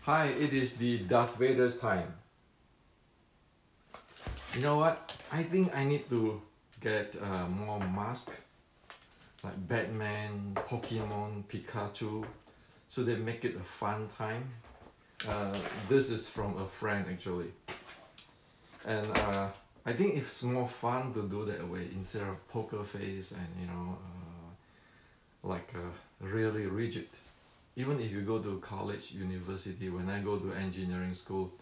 Hi, it is the Darth Vader's time. You know what? I think I need to get more masks like Batman, Pokemon, Pikachu, so they make it a fun time. This is from a friend actually, and I think it's more fun to do that way instead of poker face and really rigid. Even if you go to college, university, when I go to engineering school,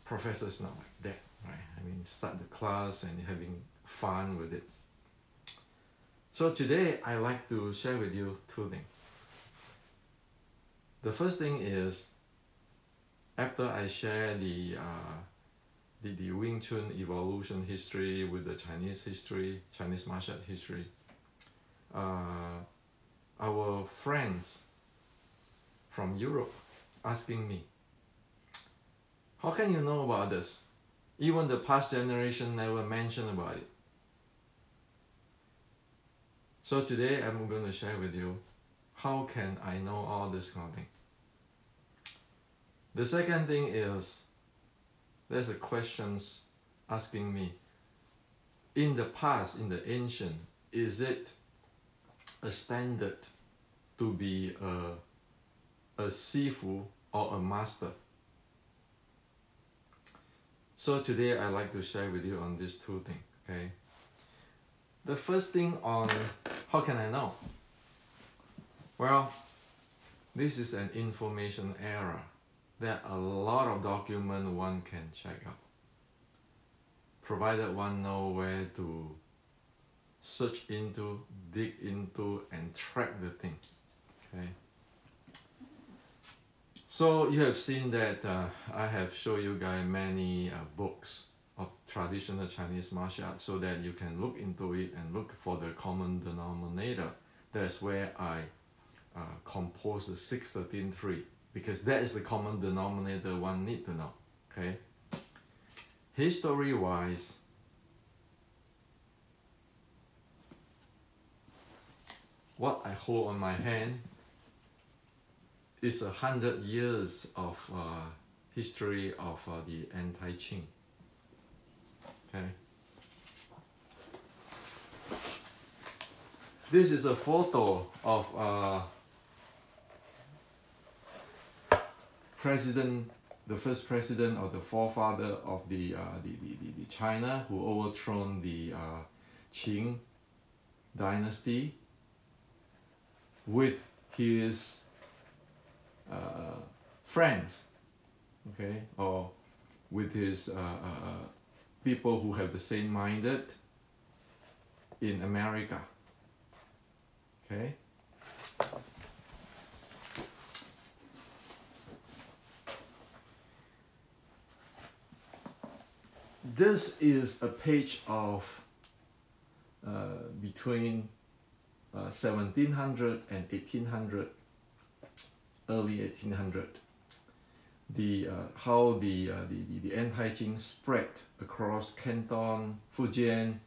professors not like that, right? I mean, start the class and having fun with it. So today I like to share with you two things. The first thing is, after I share the Wing Chun evolution history with the Chinese history, Chinese martial art history, our friends from Europe asking me, how can you know about this? Even the past generation never mentioned about it. So today I'm going to share with you, how can I know all this kind of thing? The second thing is, there's a questions asking me, in the past, in the ancient, is it a standard to be a sifu or a master? So today I like to share with you on these two things, okay? The first thing on how can I know? Well, this is an information era. There are a lot of documents one can check out, provided one know where to search into, dig into, and track the thing, okay? So you have seen that I have shown you guys many books of traditional Chinese martial arts so that you can look into it and look for the common denominator. That's where I compose the 613-3, because that is the common denominator one need to know, okay? History-wise, what I hold on my hand is 100 years of history of the anti-Qing. Okay. This is a photo of the first president or the forefather of the China who overthrown the Qing dynasty with his friends, okay, or with his people who have the same minded in America, okay. This is a page of between 1700 and 1800, early 1800. How the anti-Qing spread across Canton, Fujian,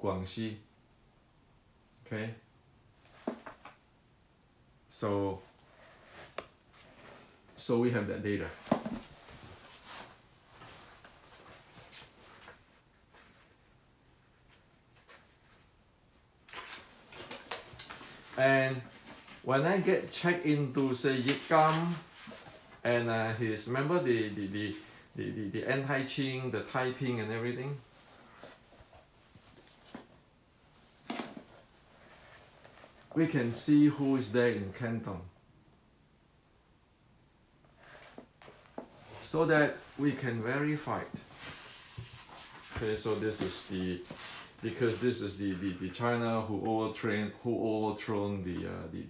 Guangxi. Okay. So we have that data. And when I get checked into, say, Yip Gam and his, remember the anti-Qing, the Taiping and everything? We can see who is there in Canton, so that we can verify it. Okay, so this is because this is the China who overthrown the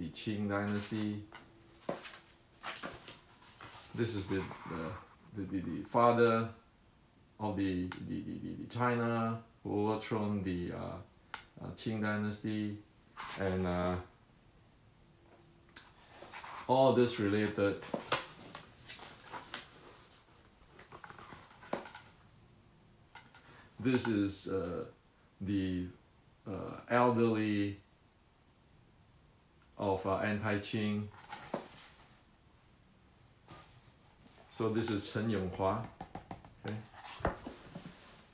Qing dynasty. This is the father of the China who overthrown the Qing dynasty, and all this related. This is the elderly of anti-Qing. So this is Chen Yonghua. Okay.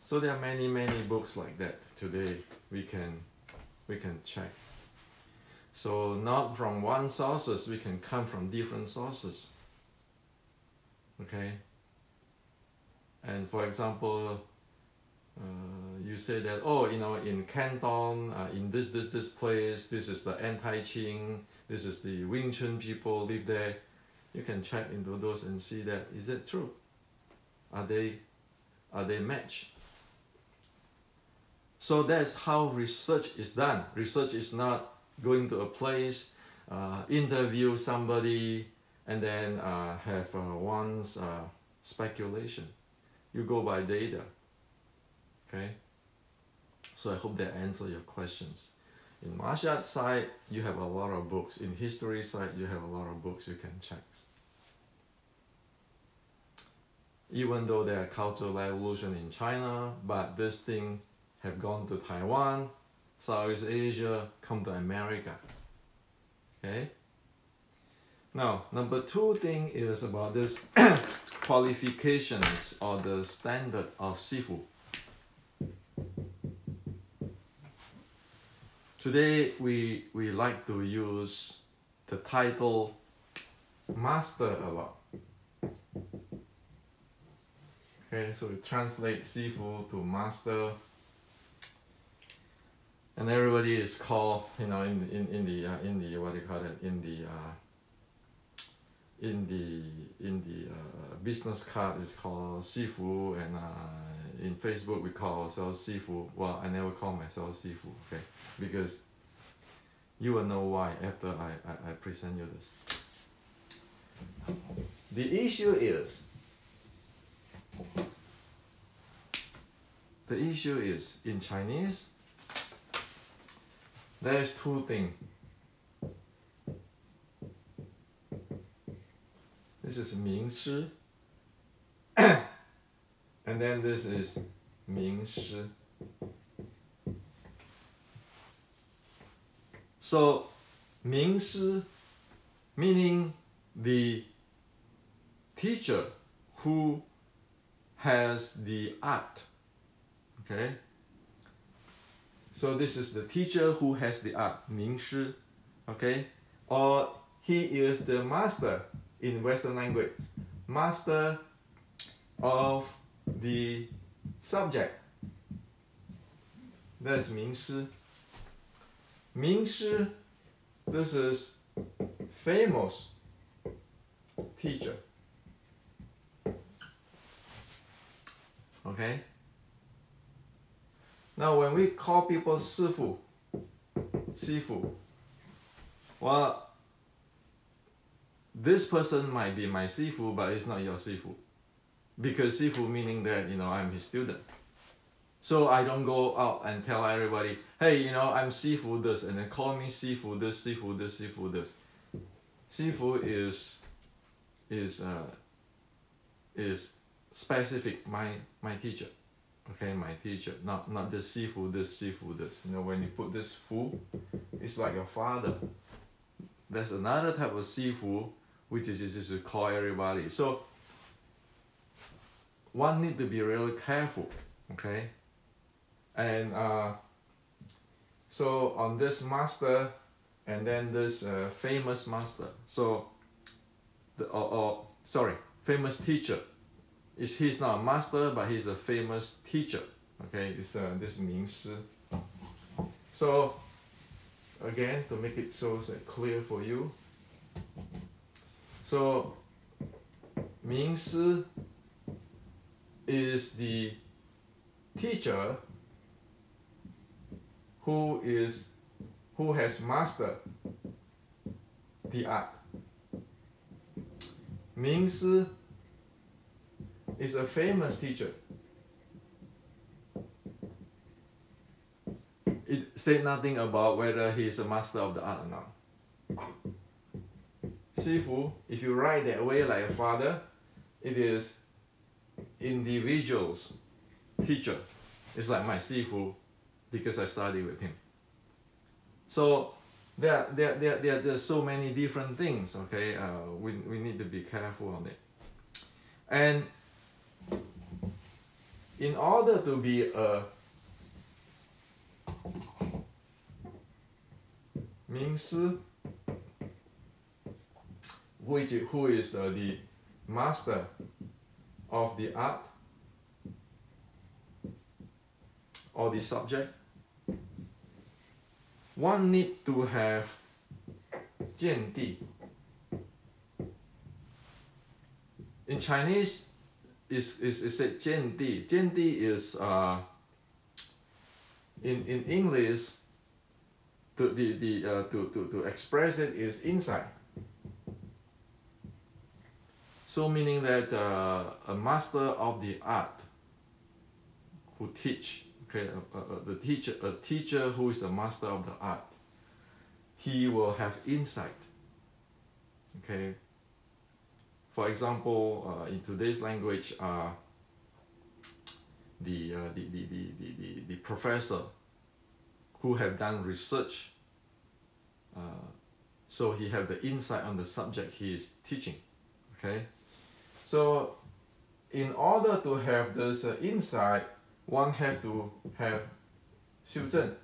So there are many books like that today we can check. So not from one sources, we can come from different sources. Okay. And for example, you say that, oh, you know, in Canton, in this place, this is the anti-Qing, this is the Wing Chun people live there. You can check into those and see that, is it true? Are they matched? So that's how research is done. Research is not going to a place, interview somebody, and then have one's speculation. You go by data. Okay? So I hope that answers your questions. In martial arts side, you have a lot of books. In history side, you have a lot of books you can check. Even though there are cultural revolution in China, but this thing have gone to Taiwan, Southeast Asia, come to America. Okay? Now, number 2 thing is about this qualifications or the standard of Sifu. Today, we like to use the title Master a lot. Okay, so we translate Sifu to Master. And everybody is called, you know, in the what do you call it, in the business card is called Sifu, and in Facebook we call ourselves Sifu. Well, I never call myself Sifu, okay, because you will know why after I present you this. The issue is in Chinese. There's 2 things. This is 名师 and then this is 名师. So 名师 meaning the teacher who has the art. Okay? So this is the teacher who has the art, 名师, okay? Or he is the master in Western language, master of the subject. That's 名师. 名师, this is famous teacher. Okay? Now when we call people 师傅, well, this person might be my 师傅, but it's not your 师傅. Because 师傅 meaning that, you know, I'm his student. So I don't go out and tell everybody, hey, you know, I'm 师傅 this, and then call me 师傅 this, 师傅 this, 师傅 this. 师傅 is specific, my teacher. Okay, my teacher, not the 师傅 this, 师傅 this. You know, when you put this 傅, it's like your father. There's another type of 师傅, which is just to call everybody. So one need to be really careful. Okay, and so on this master, and then this famous master. So famous teacher. He's not a master, but he's a famous teacher. Okay, this 名师. So again, to make it so clear for you, so 名师 is the teacher who has mastered the art. 名师 is a famous teacher. It said nothing about whether he is a master of the art or not. 师傅, if you write that way like a father, it is individual's teacher. It's like my 师傅, because I study with him. So there are so many different things. Okay, we need to be careful on it. And in order to be a 名师, who is the master of the art or the subject, one need to have 见地. In Chinese, is said 见地. 见地 is in English, to express it is insight. So meaning that a master of the art who teach, okay, a teacher who is the master of the art, he will have insight. Okay. For example, in today's language, the professor who have done research, so he have the insight on the subject he is teaching. Okay, so in order to have this insight, one have to have 修正.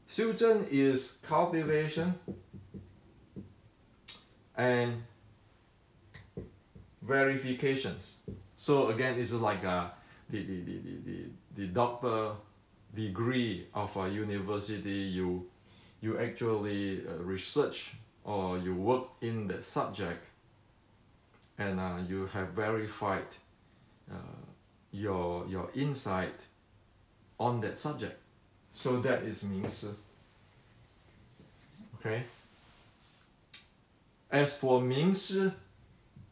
修正 is cultivation and verifications. So again, it's like the doctor degree of a university. You actually research or you work in the subject, and you have verified your insight on that subject. So that is 名师. Okay. As for 名师,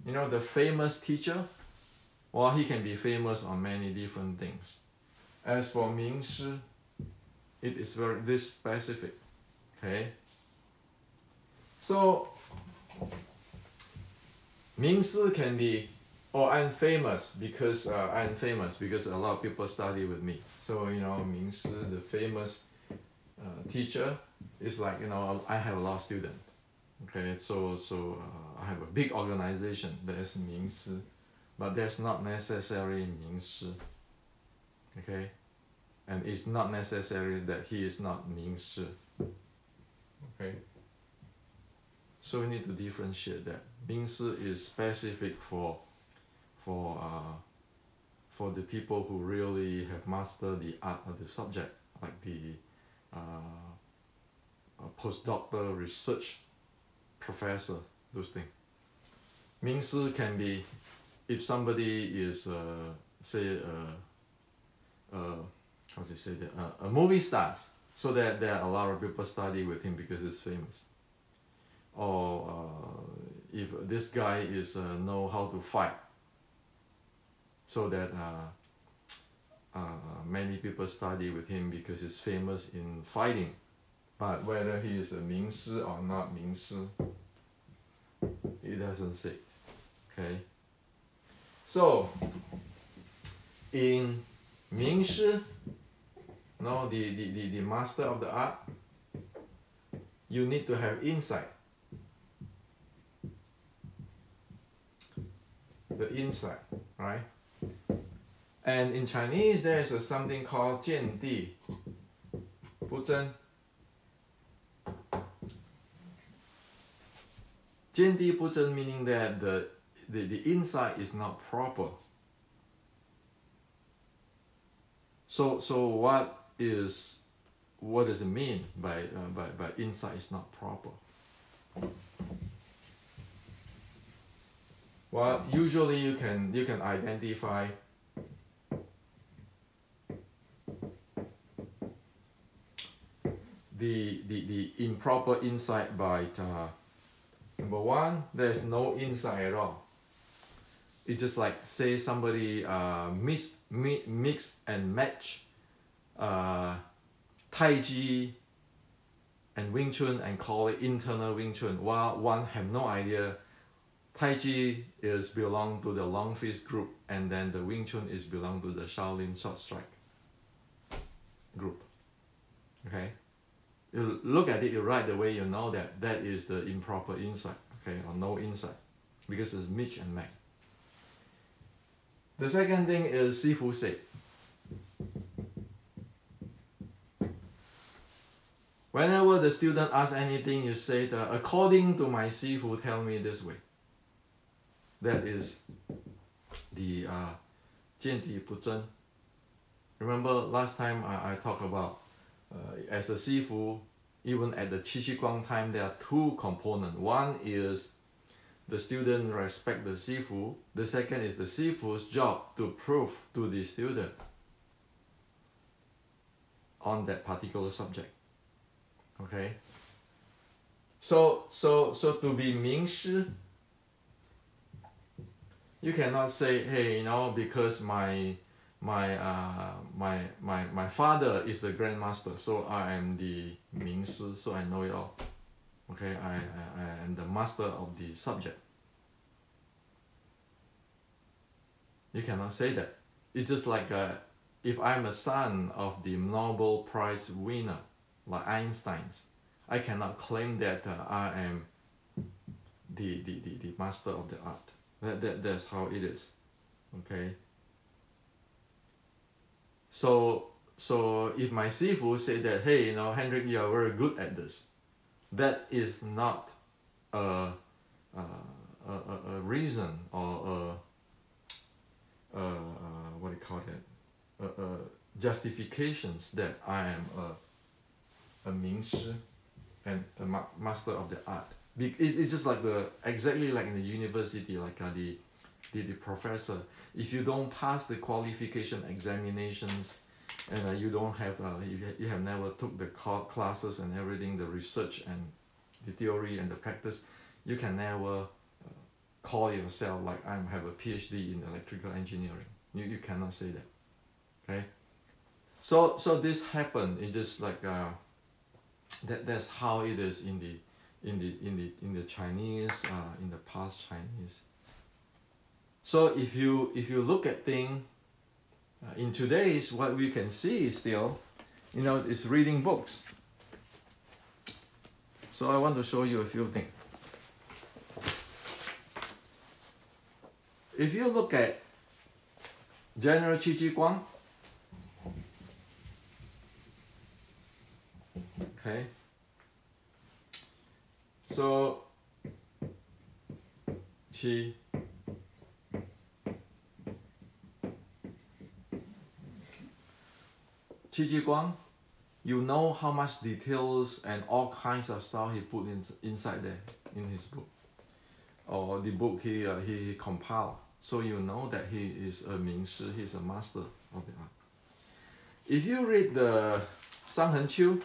you know, the famous teacher, well, he can be famous on many different things. As for 名师, it is very this specific. Okay. So 名师 can be, I'm famous because a lot of people study with me. So you know, 名师, the famous teacher, is like, you know, I have a lot of students. Okay, so I have a big organization that is 名师, but that's not necessarily 名师. Okay, and it's not necessary that he is not 名师. Okay, so we need to differentiate that. 名师 is specific for the people who really have mastered the art of the subject, like the postdoctoral research professor, those things. 名师 can be if somebody is say how to say that, a movie stars, so that there are a lot of people study with him because he's famous. Or if this guy is know how to fight, so that many people study with him because he's famous in fighting. But whether he is a 名师 or not 名师, it doesn't say. Okay. So in 名师, no, the master of the art, you need to have insight. The insight, right? And in Chinese, there is something called 见地不真. 见地不真 meaning that the insight is not proper. So what does it mean by insight is not proper? Well, usually you can identify the improper insight by number one, there's no insight at all. It's just like, say somebody mix and match Tai Chi and Wing Chun and call it internal Wing Chun, while one have no idea Tai Chi is belong to the Long Fist group, and then the Wing Chun is belong to the Shaolin Short Strike group. Okay, you look at it right away, you know that is the improper insight. Okay, or no insight. because it's mix and match. The second thing is 师傅 said. Whenever the student asks anything, you say that according to my 师傅 tell me this way. That is the 见底不真. Remember last time I talked about as a 师傅, even at the 戚继光 time, there are two components. One is the student respect the 师傅. The second is the 师傅's job to prove to the student on that particular subject. Okay. So to be 名师, you cannot say, hey, you know, because my father is the grandmaster, so I am the 名师, so I know it all. Okay, I am the master of the subject. You cannot say that. It's just like if I'm a son of the Nobel Prize winner, like Einstein's, I cannot claim that I am the master of the art. That's how it is. Okay. So if my 师傅 say that, hey, you know, Hendrik, you are very good at this, that is not a reason or what do you call it? Justifications that I am a 名师 and a master of the art. It's just like exactly like in the university, like the professor. If you don't pass the qualification examinations, and you don't have you have never took the classes and everything, the research and the theory and the practice, you can never call yourself like I have a PhD in electrical engineering. You cannot say that. Okay. So this happened. It's just like that's how it is in the Chinese, in the past Chinese. So if you look at things in today's, what we can see is still, you know, is reading books. So I want to show you a few things. If you look at General Qi Ji Guang, okay, so Qi Ji Guang, you know how much details and all kinds of stuff he put inside there in his book, or the book he compiled. So you know that he is a 名师, he's a master of the art. If you read the Zhang Henqiu,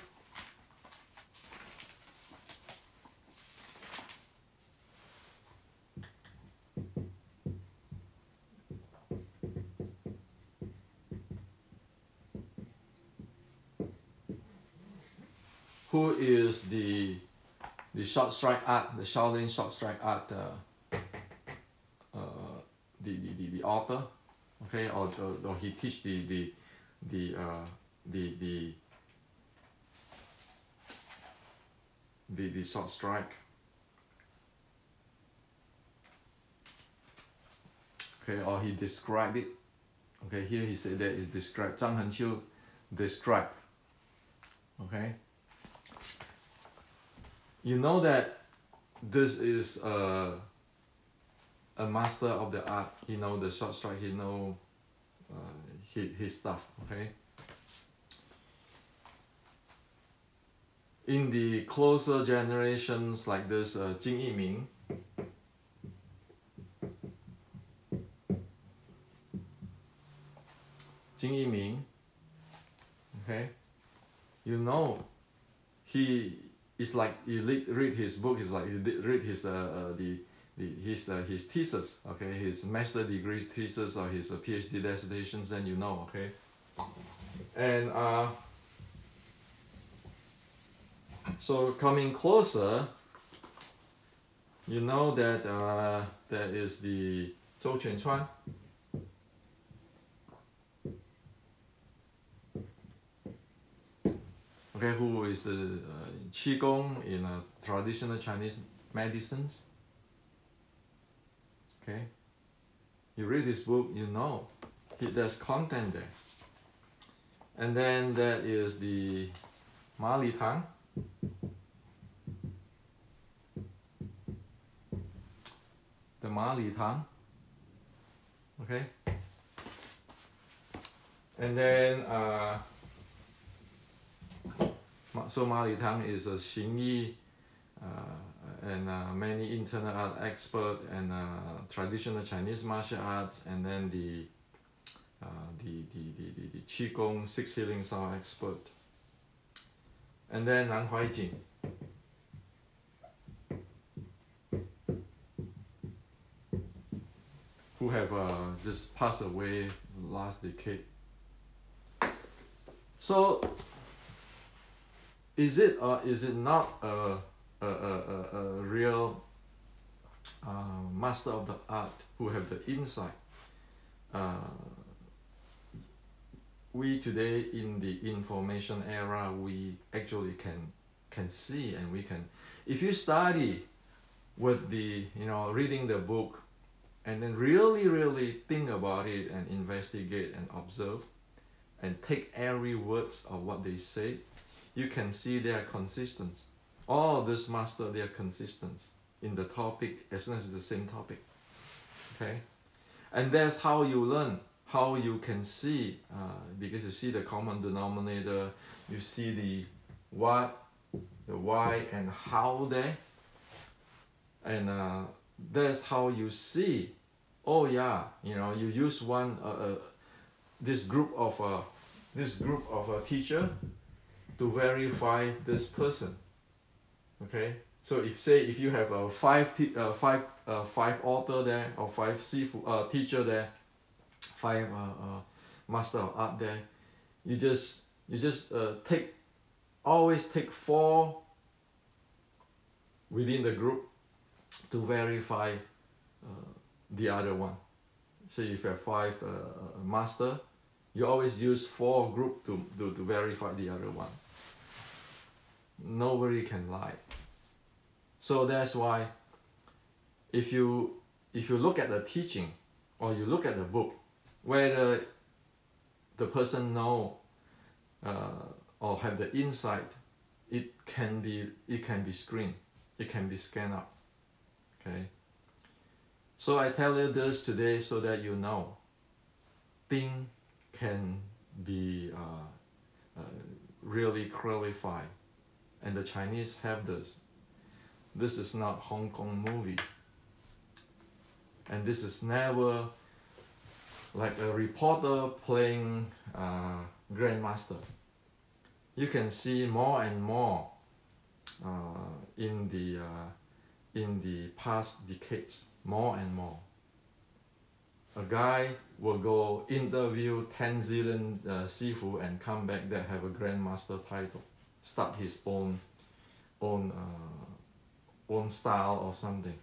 who is the short strike art, the Shaolin short strike art, the author, okay, or he teach the short strike. Okay, or he described it. Okay, here he said that it described. Zhang Henqiu described. Okay. You know that this is a master of the art. He know the short strike. He know his stuff. Okay. In the closer generations like this, Jing Yiming, okay, you know, it's like you read his book. It's like you read his his thesis, okay, his master degree thesis or his PhD dissertations, and you know, okay, and so coming closer, you know that there is the Zhou Quanchuan. Okay, who is the Qigong in traditional Chinese medicines. Okay, you read this book, you know there's content there. And then that is the Ma Li Tang. The Ma Li Tang. Okay. And then so Ma Li Tang is a Xing Yi and many internal art expert and traditional Chinese martial arts, and then the Qigong Six Healing Sound expert, and then Nan Huaijing. Who have just passed away last decade. So is it or is it not a real master of the art who have the insight? We today in the information era, we actually can see, and we can, if you study with the, you know, reading the book and then really think about it and investigate and observe and take every words of what they say, you can see they are consistent. All this master, they are consistent in the topic as long as it's the same topic. Okay, and that's how you learn, how you can see, because you see the common denominator, you see the what, the why, and how there, and that's how you see. Oh yeah, you know, you use one this group of a teacher to verify this person. Okay, so if you have five author there, or five teacher there, five master of art there, you just always take 4 within the group to verify the other one. So if you have 5 master, you always use 4 group to verify the other one. Nobody can lie. So that's why if you look at the teaching or you look at the book, whether the person know or have the insight, it can be screened, it can be scanned up. Okay. So I tell you this today so that you know, things can be really clarified, and the Chinese have this. This is not Hong Kong movie, and this is never like a reporter playing grandmaster. You can see more and more in the past decades, more and more. A guy will go interview 10 zillion Sifu and come back that have a grandmaster title, start his own style or something.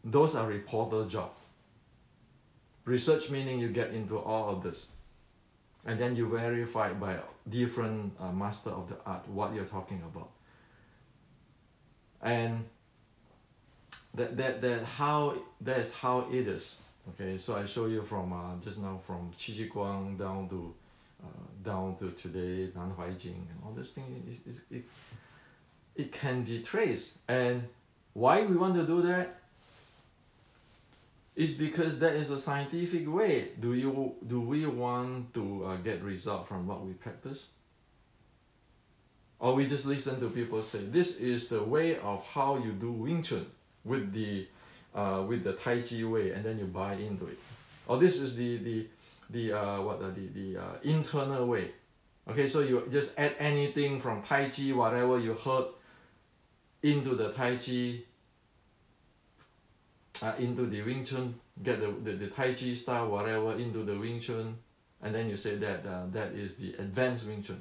Those are reporter job. Research meaning you get into all of this, and then you verify by different master of the art what you're talking about. And that's how it is. Okay, so I show you from just now, from Qi Ji Guang down to today, Nan Huaijing, and all this thing it can be traced. And why we want to do that is because that is a scientific way. Do we want to get result from what we practice? Or we just listen to people say, this is the way of how you do Wing Chun with the Tai Chi way, and then you buy into it. Or this is the internal way. Okay, so you just add anything from Tai Chi, whatever you heard, into the Tai Chi, into the Wing Chun, get the Tai Chi style, whatever, into the Wing Chun, and then you say that that is the advanced Wing Chun.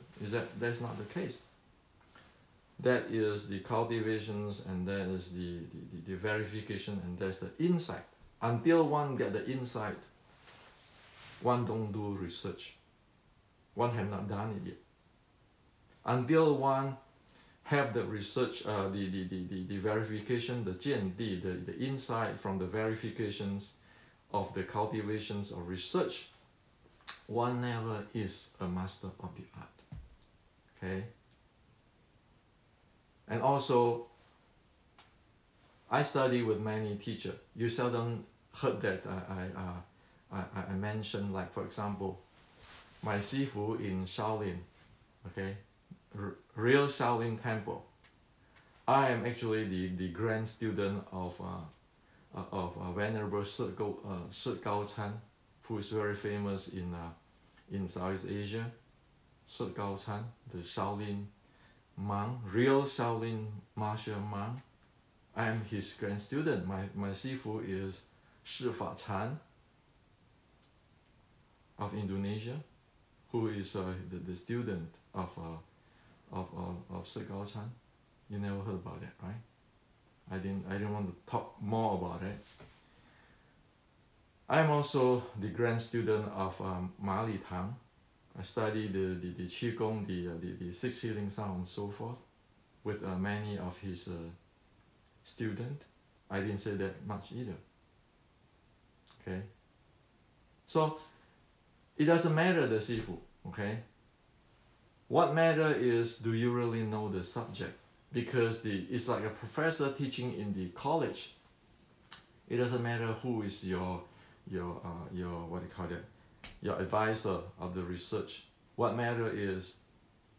That's not the case. That is the cultivations, and that is the verification, and that's the insight. Until one get the insight, one don't do research. One have not done it yet. Until one have the research, the verification, the 见地, the insight from the verifications of the cultivations of research, one never is a master of the art. Okay? And also, I study with many teachers. You seldom heard that I mentioned, like, for example, my Sifu in Shaolin, okay? Real Shaolin Temple. I am actually the grand student of Venerable Shi Gaochan, who is very famous in Southeast Asia. Shi Gaochan, the Shaolin monk, real Shaolin martial monk. I am his grand student. My Sifu is Shi Fa Chan of Indonesia, who is the student of Shi Gaochan. You never heard about that, right? I didn't want to talk more about it. I am also the grand student of Ma Li Tang. I study the Qigong, the six healing sound, and so forth, with many of his students. I didn't say that much either. Okay. So it doesn't matter the Sifu. Okay. What matters is, do you really know the subject? Because it's like a professor teaching in the college. It doesn't matter who is your what do you call it, your advisor of the research. What matters is,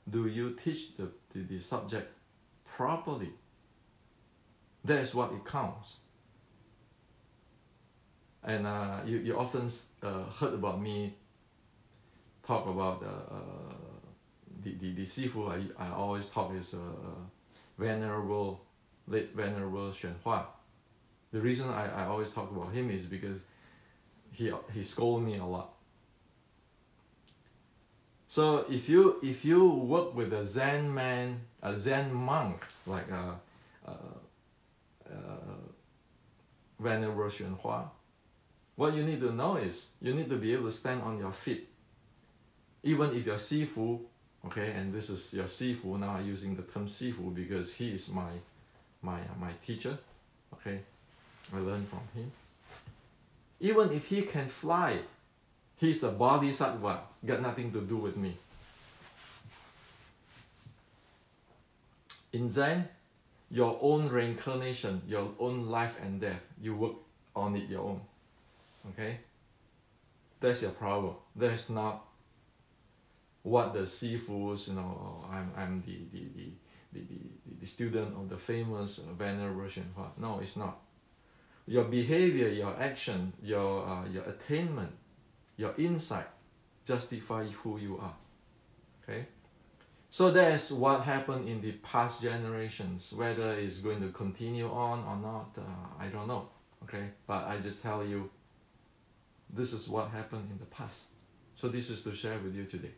do you teach the subject properly? That's what it counts. And you often heard about me talk about the Sifu I always talk is late Venerable Xuan Hua. The reason I always talk about him is because he scolded me a lot. So if you work with a Zen man, a Zen monk, like Venerable Xuan Hua, what you need to know is, you need to be able to stand on your feet. Even if you're Sifu, okay, and this is your Sifu, now I'm using the term Sifu because he is my teacher, okay, I learned from him. Even if he can fly, he's a bodhisattva, got nothing to do with me. In Zen, your own reincarnation, your own life and death, you work on it your own. Okay? That's your problem. That's not what the Sifus, I'm the student of the famous Venerable Xuan Hua. No, it's not. Your behavior, your action, your attainment, your insight justify who you are. Okay? So that's what happened in the past generations. Whether it's going to continue on or not, I don't know. Okay? But I just tell you, this is what happened in the past. So this is to share with you today.